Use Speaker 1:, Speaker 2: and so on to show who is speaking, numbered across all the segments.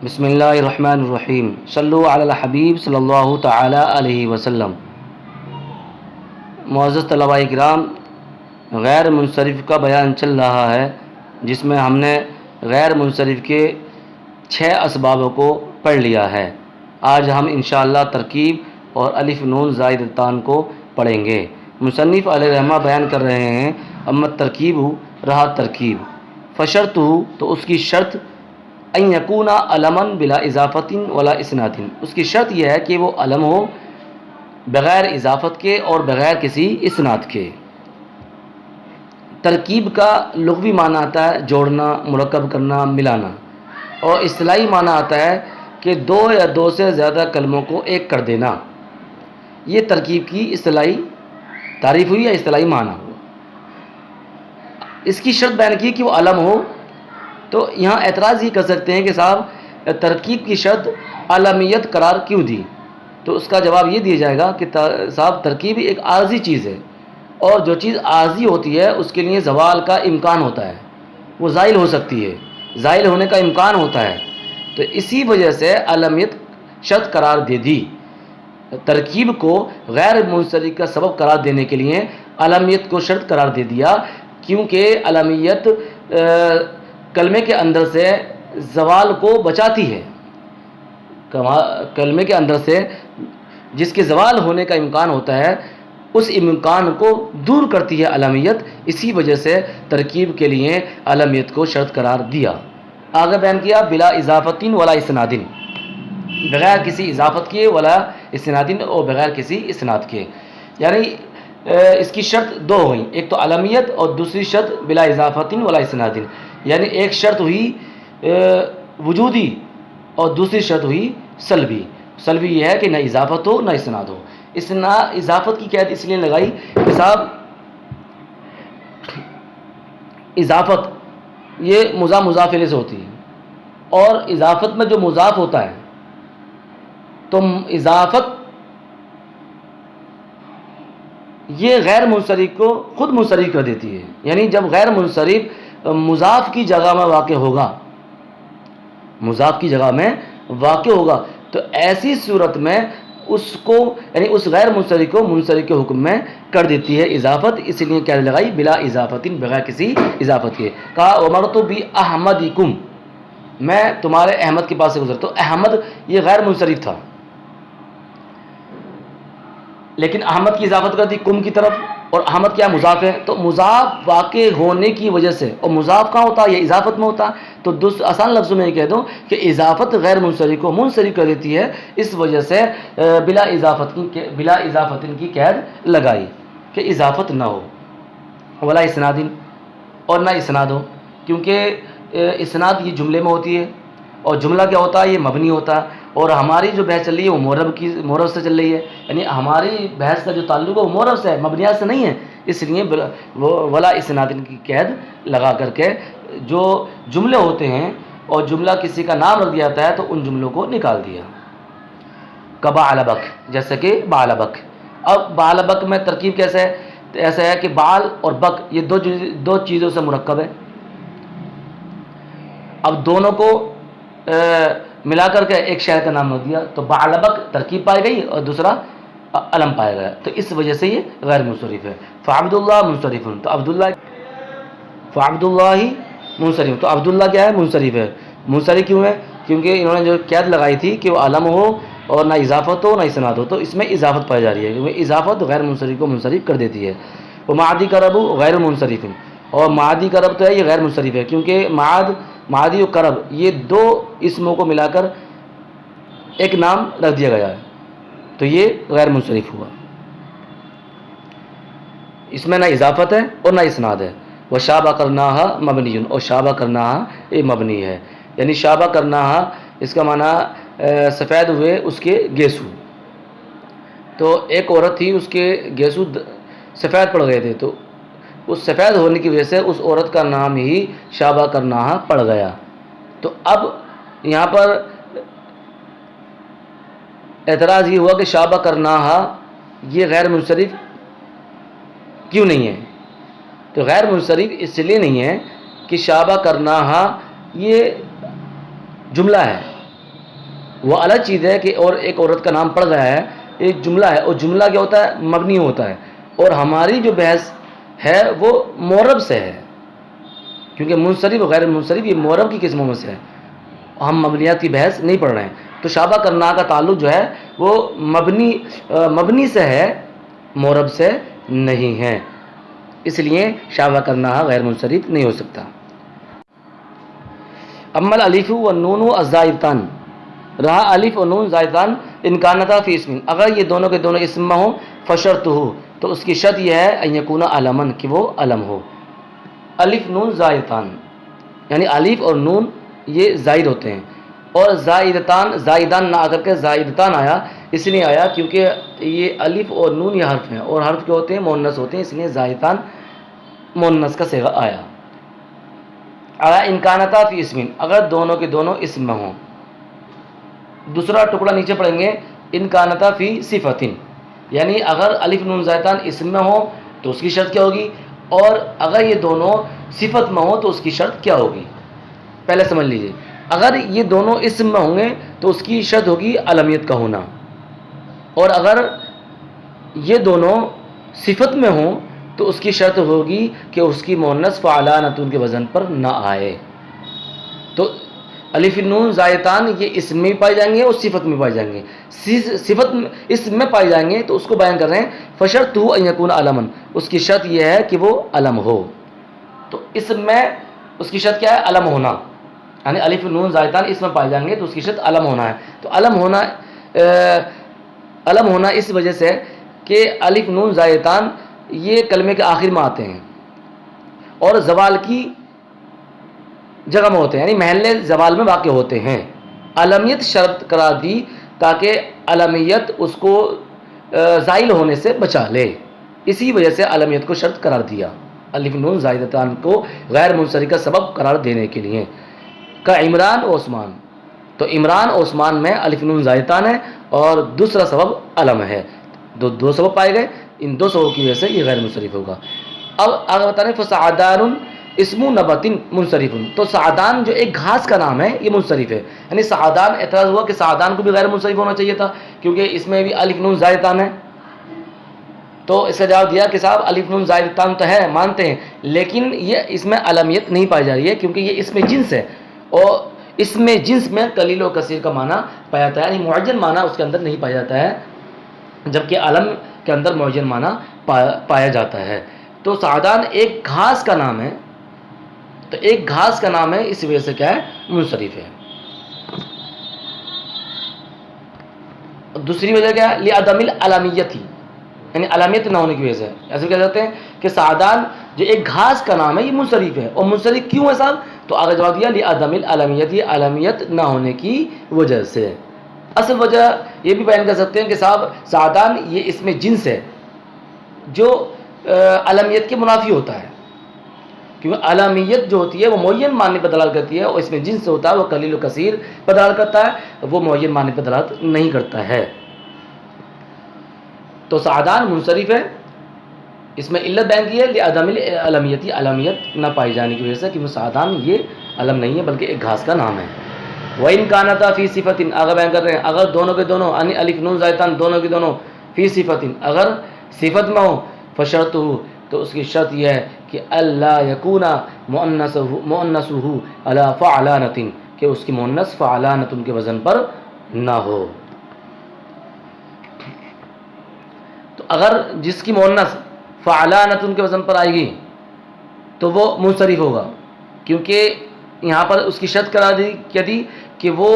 Speaker 1: بسم اللہ الرحمن الرحیم صلو علی الحبیب صلی اللہ تعالی علیہ وسلم۔ معزز طلباء کرام، غیر منصرف کا بیان چل رہا ہے، جس میں ہم نے غیر منصرف کے 6 اسبابوں کو پڑھ لیا ہے۔ آج ہم انشاءاللہ ترکیب اور الف نون زائدتان کو پڑھیں گے۔ مصنف علیہ رحمہ بیان کر رہے ہیں، اما ترکیب رہا ترکیب فشرط تو اس کی شرط ان یکون علما بلا اضافت ولا اسناد، اس کی شرط یہ ہے کہ وہ علم ہو بغیر اضافت کے اور بغیر کسی اسناد کے۔ ترکیب کا لغوی معنی آتا ہے جوڑنا، مرکب کرنا، ملانا، اور اصطلاحی معنی آتا ہے کہ 2 یا 2 سے زیادہ کلموں کو ایک کر دینا۔ یہ ترکیب کی اصطلاحی تعریف ہوئی یا اصطلاحی معنی ہو۔ اس کی شرط بیان کی کہ وہ علم ہو، تو یہاں اعتراض یہ کر سکتے ہیں کہ صاحب ترکیب کی شرط علمیت قرار کیوں دی؟ تو اس کا جواب یہ دیا جائے گا کہ صاحب ترکیب ایک عارضی چیز ہے، اور جو چیز عارضی ہوتی ہے اس کے لیے زوال کا امکان ہوتا ہے، وہ زائل ہو سکتی ہے، زائل ہونے کا امکان ہوتا ہے، تو اسی وجہ سے علمیت شرط قرار دے دی۔ ترکیب کو غیر منصرف کا سبب قرار دینے کے لیے علمیت کو شرط قرار دے دیا، کیونکہ علمیت کلمے کے اندر سے زوال کو بچاتی ہے۔ کلمے کے اندر سے جس کے زوال ہونے کا امکان ہوتا ہے، اس امکان کو دور کرتی ہے علمیت، اسی وجہ سے ترکیب کے لیے علمیت کو شرط قرار دیا۔ آگے بیان کیا بلا اضافت ولا اسناد، بغیر کسی اضافت کے، ولا اسناد، اور بغیر کسی اسناد کے، یعنی اس کی شرط 2 ہوئی، ایک تو علمیت اور دوسری شرط بلا اضافت ولا اسناد، یعنی ایک شرط ہوئی وجودی اور دوسری شرط ہوئی سلبی۔ سلبی یہ ہے کہ نہ اضافت ہو نہ اسناد ہو۔ اضافت کی قید اس لیے لگائی کہ صاحب اضافت یہ مضاف الیہ سے ہوتی ہے، اور اضافت میں جو مضاف ہوتا ہے تو اضافت یہ غیر منصرف کو خود منصرف کر دیتی ہے، یعنی جب غیر منصرف مضاف کی جگہ میں واقع ہوگا، مضاف کی جگہ میں واقع ہوگا، تو ایسی صورت میں اس کو یعنی اس غیر منصرف کو منصرف کے حکم میں کر دیتی ہے اضافت، اس لیے کیا لگائی بلا اضافت، بغیر کسی اضافت کے۔ کہا عمرت باحمدکم، میں تمہارے احمد کے پاس سے گزرتا ہوں۔ احمد یہ غیر منصرف تھا، لیکن احمد کی اضافت کر دی کم کی طرف، اور احمد کیا مضاف ہے، تو مضاف واقع ہونے کی وجہ سے، اور مضاف کہاں ہوتا ہے، یہ اضافت میں ہوتا ہے، تو آسان لفظوں میں یہ کہہ دوں کہ اضافت غیر منصرف کو منصرف کر دیتی ہے، اس وجہ سے بلا اضافت کی قید لگائی کہ اضافت نہ ہو، ولا اسناد، اور نہ اسناد ہو، کیونکہ اسناد یہ جملے میں ہوتی ہے، اور جملہ کیا ہوتا ہے، یہ مبنی ہوتا ہے، اور ہماری جو بحث چل رہی ہے وہ مورب سے چل رہی ہے، یعنی ہماری بحث کا جو تعلق ہے وہ مورب سے ہے، مبنیات سے نہیں ہے، اس لیے ولا اسناد کی قید لگا کر کے جو جملے ہوتے ہیں اور جملہ کسی کا نام رکھ دیا جاتا ہے تو ان جملوں کو نکال دیا۔ کبعلبک، جیسے کہ بعلبک۔ اب بعلبک میں ترکیب کیسے ہے؟ ایسا ہے کہ بعل اور بک یہ دو چیزوں سے مرکب ہے، اب دونوں کو ملا کر کے ایک شہر کا نام رکھ دیا، تو بعلبک ترکیب پائی گئی اور دوسرا علم پایا گیا، تو اس وجہ سے یہ غیر منصرف ہے۔ فعبداللہ منصرف، تو عبداللہ منصرف، تو عبداللہ کیا ہے، منصرف ہے۔ منصرف کیوں ہے؟ کیونکہ انہوں نے جو قید لگائی تھی کہ وہ علم ہو اور نہ اضافت ہو نہ اسناد ہو، تو اس میں اضافت پائی جا رہی ہے، کیونکہ اضافت غیر منصرف کو منصرف کر دیتی ہے۔ وہ معادی کا رب غیر منصرف، اور معادی کا رب تو ہے یہ غیر منصرف ہے، کیونکہ معادی و کرب یہ 2 اسموں کو ملا کر ایک نام رکھ دیا گیا ہے، تو یہ غیر منصرف ہوا، اس میں نہ اضافت ہے اور نہ اسناد ہے۔ وشابہ کرناہا مبنی، اور شابہ کرناہا یہ مبنی ہے، یعنی شابہ کرناہا اس کا معنی سفید ہوئے اس کے گیسو، تو ایک عورت تھی اس کے گیسو سفید پڑ گئے تھے، تو اس سفید ہونے کی وجہ سے اس عورت کا نام ہی شابہ کرناہا پڑ گیا۔ تو اب یہاں پر اعتراض یہ ہوا کہ شابہ کرناہا یہ غیر منصرف کیوں نہیں ہے؟ تو غیر منصرف اس لیے نہیں ہے کہ شابہ کرناہا یہ جملہ ہے، وہ الگ چیز ہے کہ اور ایک عورت کا نام پڑ گیا ہے، ایک جملہ ہے، اور جملہ کیا ہوتا ہے؟ مبنی ہوتا ہے. اور ہماری جو بحث ہے وہ معرب سے ہے، کیونکہ منصرف و غیر منصرف یہ معرب کی قسموں میں سے ہے، ہم مبنیات کی بحث نہیں پڑھ رہے ہیں. تو شابہ کرنا کا تعلق جو ہے وہ مبنی سے ہے، معرب سے نہیں ہے، اس لیے شابہ کرنا غیر منصرف نہیں ہو سکتا. اما الالف والنون الزائدتان، رہا الف اور نون زائدتان ان کانتا فی اسم، اگر یہ دونوں کے دونوں اسم میں ہوں، فشرط ہو تو اس کی شرط یہ ہے ان یکون علمن کہ وہ علم ہو. الف نون زائدتان یعنی الف اور نون یہ زائد ہوتے ہیں، اور زائدان نہ آ کر کے زائدتان آیا، اس لیے آیا کیونکہ یہ الف اور نون یہ حرف ہیں، اور حرف کیا ہوتے ہیں؟ مؤنث ہوتے ہیں، اس لیے زائدتان مؤنث کا صیغہ آیا. انکانتا فی اسم، اگر دونوں کے دونوں اسم میں ہوں. دوسرا ٹکڑا نیچے پڑھیں گے، انکانتا فی صفتن، یعنی اگر الف نون زائدتان اسم میں ہوں تو اس کی شرط کیا ہوگی، اور اگر یہ دونوں صفت میں ہوں تو اس کی شرط کیا ہوگی. پہلے سمجھ لیجئے، اگر یہ دونوں اسم میں ہوں گے تو اس کی شرط ہوگی علمیت کا ہونا، اور اگر یہ دونوں صفت میں ہوں تو اس کی شرط ہوگی کہ اس کی مؤنث فعلانۃ کے وزن پر نہ آئے. تو الف نون زائدتان یہ اسم میں پائے جائیں گے اور صفت میں پائے جائیں گے. صفت اسم میں پائے جائیں گے تو اس کو بیان کر رہے ہیں فشرطہ ان یکون علمن، اس کی شرط یہ ہے کہ وہ علم ہو. تو اسم میں اس کی شرط کیا ہے؟ علم ہونا، یعنی الف نون زائدتان اسم میں پائے جائیں گے تو اس کی شرط علم ہونا ہے. تو علم ہونا اس وجہ سے کہ الف نون زائدتان یہ کلمے کے آخر میں آتے ہیں اور زوال کی جگہ میں ہوتے ہیں، یعنی محل زوال میں واقع ہوتے ہیں. علمیت شرط قرار دی تاکہ علمیت اس کو زائل ہونے سے بچا لے، اسی وجہ سے علمیت کو شرط قرار دیا، الف نون زائدتان کو غیر منصرف کا سبب قرار دینے کے لیے. کا عمران و عثمان، تو عمران و عثمان میں الف نون زائدتان ہے اور دوسرا سبب علم ہے. دو سبب پائے گئے، ان دو سبب کی وجہ سے یہ غیر منصرف ہوگا. اب آگے بتا رہے ہیں فسعدان اسم نبت منصرف، تو سعدان جو ایک گھاس کا نام ہے یہ منصرف ہے. یعنی سعدان، اعتراض ہوا کہ سعدان کو بھی غیر منصرف ہونا چاہیے تھا کیونکہ اس میں بھی الف نون زائدتان ہے. تو اس کا جواب دیا کہ صاحب الف نون زائدتان تو ہے، مانتے ہیں، لیکن یہ اس میں علمیت نہیں پائی جا رہی ہے کیونکہ یہ اس میں جنس ہے، اور اس میں جنس میں قلیل و کثیر کا معنی پایا جاتا ہے، یعنی معجن معنی اس کے اندر نہیں پایا جاتا ہے، جبکہ علم کے اندر معجن معنی پایا جاتا ہے. تو سعدان ایک گھاس کا نام ہے، تو ایک گھاس کا نام ہے، اس وجہ سے کیا ہے؟ منصرف ہے. دوسری وجہ کیا ہے؟ لعدم العلمیت، یعنی علمیت نہ ہونے کی وجہ سے. ایسے کہہ جاتے ہیں کہ سعدان جو ایک گھاس کا نام ہے یہ منصرف ہے، اور منصرف کیوں ہے صاحب؟ تو آگے جواب دیا لعدم العلمیت، یہ علمیت نہ ہونے کی وجہ سے. اصل وجہ یہ بھی بیان کر سکتے ہیں کہ صاحب سعدان یہ اس میں جنس ہے جو علمیت کے منافی ہوتا ہے، کیونکہ علمیت جو ہوتی ہے وہ معین معنی پر دلالت کرتی ہے، اور اس میں جنس ہوتا ہے وہ قلیل و کثیر پر دلالت کرتا ہے، وہ معین معنی پر دلالت نہیں کرتا ہے. تو سعدان منصرف ہے، اس میں علت بیان کی ہے لعدم العلمیت، علمیت نہ پائی جانے کی وجہ سے، کیونکہ سعدان یہ علم نہیں ہے بلکہ ایک گھاس کا نام ہے. وَإِنْ كَانَتَا فِي صِفَةٍ، آگے بیان کر رہے ہیں اگر دونوں کے دونوں یعنی الف نون زائدتان دونوں کے دونوں فی صفت، اگر صفت میں ہو، فشرط ہو تو اس کی شرط یہ ہے کہ اللہ یکون مؤنثہ علی فعلانۃ، کہ اس کی مؤنث فعلانۃ کے وزن پر نہ ہو. تو اگر جس کی مؤنث فعلانۃ کے وزن پر آئے گی تو وہ منصرف ہوگا، کیونکہ یہاں پر اس کی شرط قرار دی کہ وہ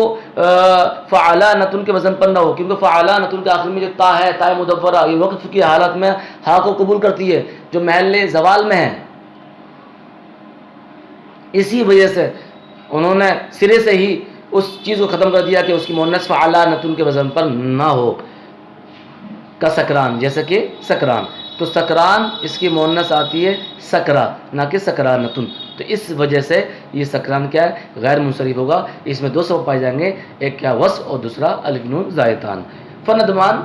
Speaker 1: فعلانۃ کے وزن پر نہ ہو، کیونکہ فعلانۃ کے آخر میں جو تا ہے، تا مدورہ، یہ وقف کی حالت میں ہا کو قبول کرتی ہے جو محل زوال میں ہے. اسی وجہ سے انہوں نے سرے سے ہی اس چیز کو ختم کر دیا کہ اس کی مؤنث فعلانۃ کے وزن پر نہ ہو. کا سکران، جیسے کہ سکران، تو سکران اس کی مؤنث آتی ہے سکرا، نہ کہ سکرانۃ، تو اس وجہ سے یہ سکران کیا ہے؟ غیر منصرف ہوگا. اس میں دو سبب پائے جائیں گے، ایک کیا؟ وصف، اور دوسرا الف نون زائدتان. فندمان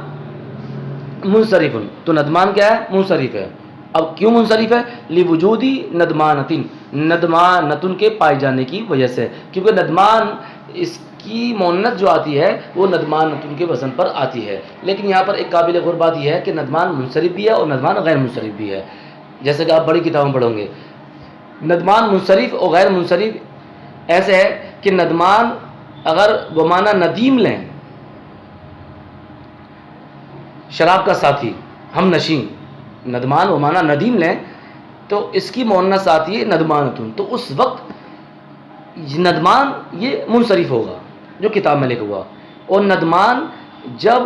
Speaker 1: منصرف، تو ندمان کیا ہے؟ منصرف ہے. اب کیوں منصرف ہے؟ لوجودی ندمانۃ، ندمانۃ کے پائے جانے کی وجہ سے، کیونکہ ندمان کی مونت جو آتی ہے وہ ندمانتن کے وزن پر آتی ہے. لیکن یہاں پر ایک قابل غور بات یہ ہے کہ ندمان منصرف بھی ہے اور ندمان غیر منصرف بھی ہے. جیسے کہ آپ بڑی کتابوں میں پڑھیں گے ندمان منصرف اور غیر منصرف ایسے ہے کہ ندمان اگر وہ معنی ندیم لیں، شراب کا ساتھی، ہم نشین، ندمان وہ معنی ندیم لیں تو اس کی مؤنث آتی ہے ندمانتن، تو اس وقت ندمان یہ منصرف ہوگا جو کتاب میں لکھا ہوا. اور ندمان جب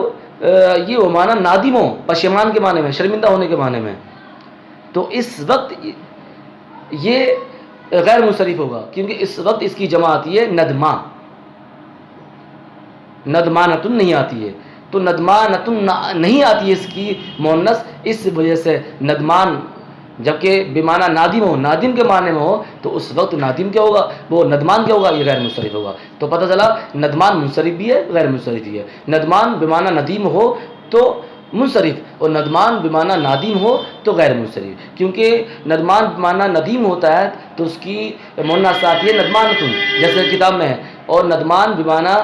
Speaker 1: یہ وہ معنی نادم ہو، پشیمان کے معنی میں، شرمندہ ہونے کے معنی میں، تو اس وقت یہ غیر منصرف ہوگا، کیونکہ اس وقت اس کی جمع آتی ہے ندما، ندمانتن نہیں آتی ہے. تو ندمانتن نہیں آتی ہے اس کی مؤنث، اس وجہ سے ندمان جبکہ بمعنی نادم ہو، نادم کے معنی میں ہو، تو اس وقت نادم کیا ہوگا، وہ ندمان کیا ہوگا، یہ غیر منصرف ہوگا. تو پتہ چلا ندمان منصرف بھی ہے، غیر منصرف بھی ہے. ندمان بمعنی ندیم ہو تو منصرف اور ندمان بمعنی نادم ہو تو غیر منصرف. کیونکہ ندمان بمعنی ندیم ہوتا ہے تو اس کی مؤنث آتی ہے ندمانتن جیسے کتاب میں ہے، اور ندمان بمعنی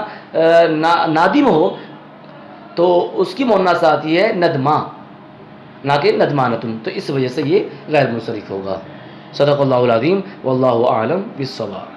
Speaker 1: نادم ہو تو اس کی مؤنث آتی ہے ندما نہ کہ ندمانتن، تو اس وجہ سے یہ غیر منصرف ہوگا. صدق اللہ العظیم واللہ اعلم بالصواب.